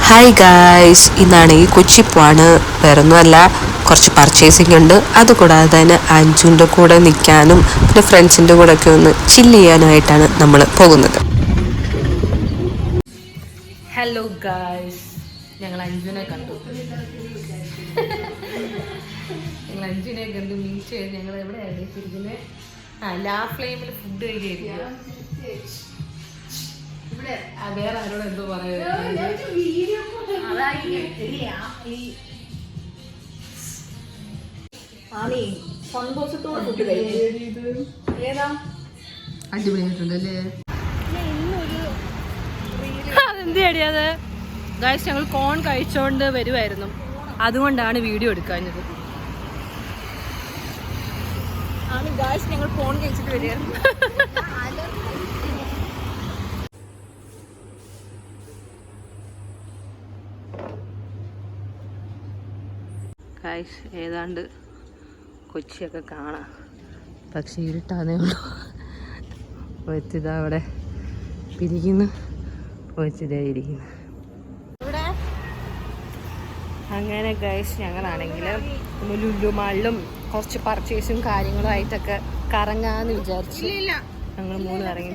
Hi guys, ഇന്നാണെങ്കിൽ കൊച്ചി പോവാണ്. വേറൊന്നുമല്ല, കുറച്ച് പർച്ചേസിംഗ് ഉണ്ട്. അതുകൂടാതെ തന്നെ അഞ്ജുൻ്റെ കൂടെ നിൽക്കാനും പിന്നെ ഫ്രണ്ട്സിൻ്റെ കൂടെ ഒക്കെ ഒന്ന് ചില്ല് ചെയ്യാനായിട്ടാണ് നമ്മൾ പോകുന്നത്. ഹലോ ഗായ്സ്, ഞങ്ങൾ അഞ്ജുനെ കണ്ടു. അഞ്ജുനെ കണ്ടു മീറ്റ് ചെയ്ത് ഞങ്ങൾ എവിടെയാണ് ഇരിക്കുന്നത്? ലാ ഫ്ലെയിമിൽ ഫുഡ് കഴിക്കുകയായിരിക്കും. വേറെ ആരോട് എന്തോ പറയുന്നത്. അടിപൊളിയായിട്ടുണ്ടല്ലേ? അതെന്ത് അടിയാത് ഗായ്സ്? ഞങ്ങൾ കോൺ കഴിച്ചോണ്ട് വരുമായിരുന്നു, അതുകൊണ്ടാണ് വീഡിയോ എടുക്കാഞ്ഞത്. ഞങ്ങൾ കോൺ കഴിച്ചിട്ട് വരികയായിരുന്നു. ഗായ്സ്, ഏതാണ്ട് കൊച്ചിയൊക്കെ കാണാം, പക്ഷെ ഇരുട്ടാന്നേ ഉള്ളൂ. വെച്ചിതാ അവിടെ പിരിക്കുന്നു, വെച്ചിതേ ഇരിക്കുന്നു. അങ്ങനെ ഗൈസ്, ഞങ്ങളാണെങ്കിൽ ലുലു മാളിലും കുറച്ച് പർച്ചേസും കാര്യങ്ങളും ആയിട്ടൊക്കെ കറങ്ങാന്ന് വിചാരിച്ചു. ഞങ്ങൾ മൂന്ന് ഇറങ്ങി.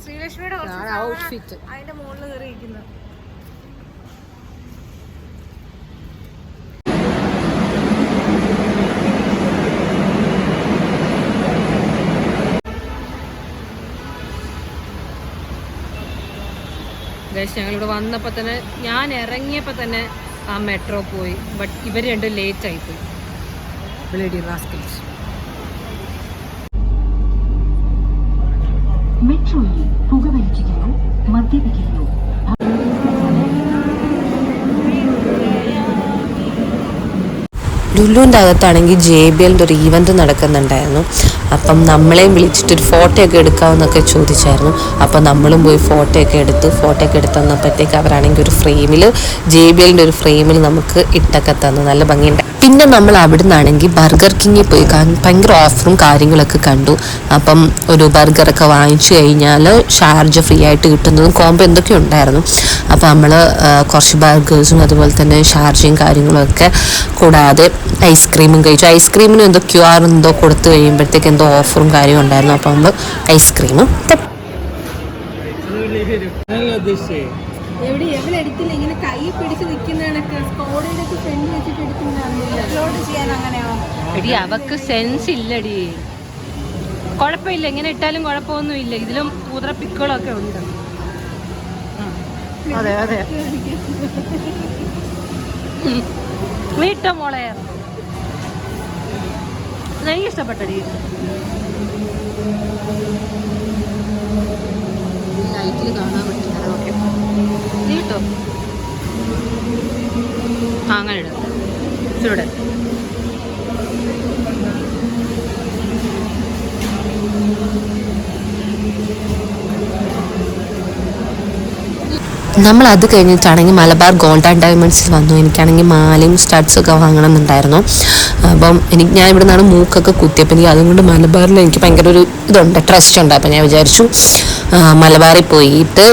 ശ്രീലക്ഷ്മിയുടെ ഔട്ട്ഫിറ്റ് അതിന്റെ മുകളിൽ കയറിയിരിക്കുന്നു. ഗൈസ്, ഞങ്ങളിവിടെ വന്നപ്പോൾ തന്നെ, ഞാൻ ഇറങ്ങിയപ്പോൾ തന്നെ ആ മെട്രോ പോയി. ബട്ട് ഇവർ രണ്ടും ലേറ്റ് ആയിപ്പോയി. മെട്രോയിൽ പുകവലിക്കുകയോ മദ്യപിക്കുകയോ ലുലുവിൻ്റെ അകത്താണെങ്കിൽ JBLൻ്റെ ഒരു ഈവൻറ്റ് നടക്കുന്നുണ്ടായിരുന്നു. അപ്പം നമ്മളെയും വിളിച്ചിട്ടൊരു ഫോട്ടോ ഒക്കെ എടുക്കാമെന്നൊക്കെ ചോദിച്ചായിരുന്നു. അപ്പം നമ്മളും പോയി ഫോട്ടോ ഒക്കെ എടുത്ത് വന്നപ്പോഴത്തേക്ക് അവരാണെങ്കിൽ ഒരു ഫ്രെയിമിൽ, JBLൻ്റെ ഒരു ഫ്രെയിമിൽ നമുക്ക് ഇട്ടൊക്കെ തന്നു. നല്ല ഭംഗിയുണ്ട്. പിന്നെ നമ്മൾ അവിടെ നിന്നാണെങ്കിൽ ബർഗർ കിങ്ങിൽ പോയി ഭയങ്കര ഓഫറും കാര്യങ്ങളൊക്കെ കണ്ടു. അപ്പം ഒരു ബർഗറൊക്കെ വാങ്ങിച്ചു കഴിഞ്ഞാൽ ഷാർജ ഫ്രീ ആയിട്ട് കിട്ടുന്നതും കോംബോ എന്തൊക്കെ ഉണ്ടായിരുന്നു. അപ്പോൾ നമ്മൾ കുറച്ച് ബർഗേഴ്സും അതുപോലെ തന്നെ ഷാർജയും കാര്യങ്ങളൊക്കെ കൂടാതെ ഐസ്ക്രീമും കഴിച്ചു. ഐസ്ക്രീമിന് എന്തോ QR എന്തോ കൊടുത്തു കഴിയുമ്പോഴത്തേക്ക് എന്തോ ഓഫറും കാര്യവും ഉണ്ടായിരുന്നു. അപ്പോൾ നമ്മൾ ഐസ്ക്രീമും എടി, അവക്ക് സെൻസ് ഇല്ലടി. കുഴപ്പമില്ല, എങ്ങനെ ഇട്ടാലും കുഴപ്പമൊന്നും ഇല്ല. ഇതിലും കൂതറ പിക്കുകളൊക്കെ ഉണ്ട്. അതെ അതെ, വീട്ടോ മോളെ, എനിക്ക് ഇഷ്ടപ്പെട്ടടി. ലൈറ്റിൽ കാണാൻ പറ്റില്ല. ഓക്കെ, നീ കിട്ടോ? അങ്ങനെ ഇടും ചൂടെ. നമ്മൾ അത് കഴിഞ്ഞിട്ടാണെങ്കിൽ മലബാർ ഗോൾഡ് ആൻഡ് ഡയമണ്ട്സിൽ വന്നു. എനിക്കാണെങ്കിൽ മാലയും സ്റ്റഡ്സൊക്കെ വാങ്ങണമെന്നുണ്ടായിരുന്നു. അപ്പം ഞാൻ ഇവിടെ നിന്നാണ് മൂക്കൊക്കെ കുത്തിയപ്പോൾ എനിക്ക് അതുകൊണ്ട് മലബാറിൽ എനിക്ക് ഭയങ്കര ഒരു ഇതുണ്ട്, ട്രസ്റ്റ് ഉണ്ട്. അപ്പം ഞാൻ വിചാരിച്ചു മലബാറിൽ പോയിട്ട്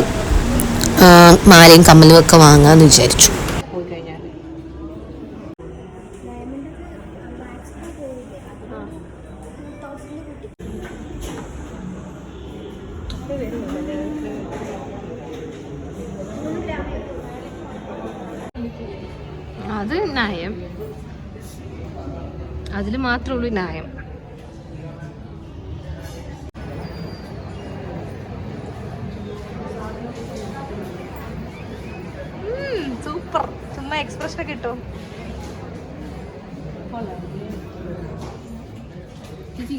മാലയും കമ്മലും ഒക്കെ വാങ്ങാമെന്ന് വിചാരിച്ചു. അത് ന്യായം, അതിൽ മാത്രമേ ഉള്ളൂ ന്യായം. സൂപ്പർ, ചുമ്മാ എക്സ്പ്രഷൻ കിട്ടും.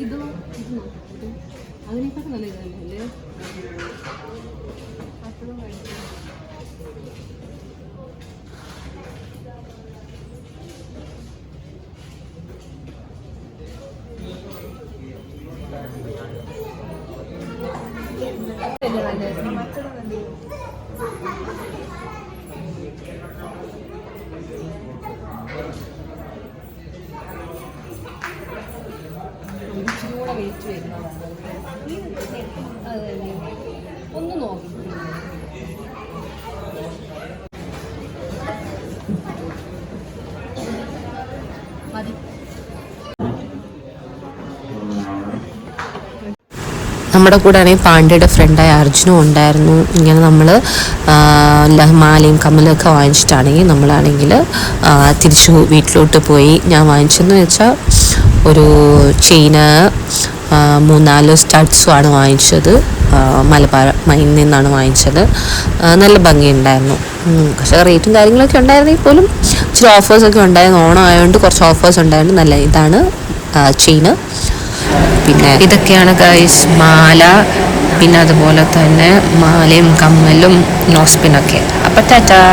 ഇതോ അതിനേക്കാൾ നല്ല ഇതല്ലേ? വെയിറ്റ് വരുന്നതാണ്. ഒന്ന് നോക്കി നമ്മുടെ കൂടെ ആണെങ്കിൽ പാണ്ഡ്യയുടെ ഫ്രണ്ടായ അർജുനും ഉണ്ടായിരുന്നു. ഇങ്ങനെ നമ്മൾ മാലയും കമ്മലൊക്കെ വാങ്ങിച്ചിട്ടാണെങ്കിൽ നമ്മളാണെങ്കിൽ തിരിച്ചു വീട്ടിലോട്ട് പോയി. ഞാൻ വാങ്ങിച്ചെന്ന് വെച്ചാൽ ഒരു ചെയിന് 3-4 സ്റ്റഡ്സുമാണ് വാങ്ങിച്ചത്. മലബാർ മൈനിൽ നിന്നാണ് വാങ്ങിച്ചത്. നല്ല ഭംഗിയുണ്ടായിരുന്നു. പക്ഷേ റേറ്റും കാര്യങ്ങളൊക്കെ ഉണ്ടായിരുന്നെങ്കിൽ പോലും ഇച്ചിരി ഓഫേഴ്സൊക്കെ ഉണ്ടായിരുന്നു. ഓണം ആയതുകൊണ്ട് കുറച്ച് ഓഫേഴ്സ് ഉണ്ടായിരുന്നു. നല്ല ഇതാണ് ചെയിന്. പിന്നെ ഇതൊക്കെയാണ് ഗൈസ് മാല. പിന്നെ അതുപോലെ തന്നെ മാലയും കമ്മലും നോസ്പിനൊക്കെ. അപ്പം ടാറ്റാ.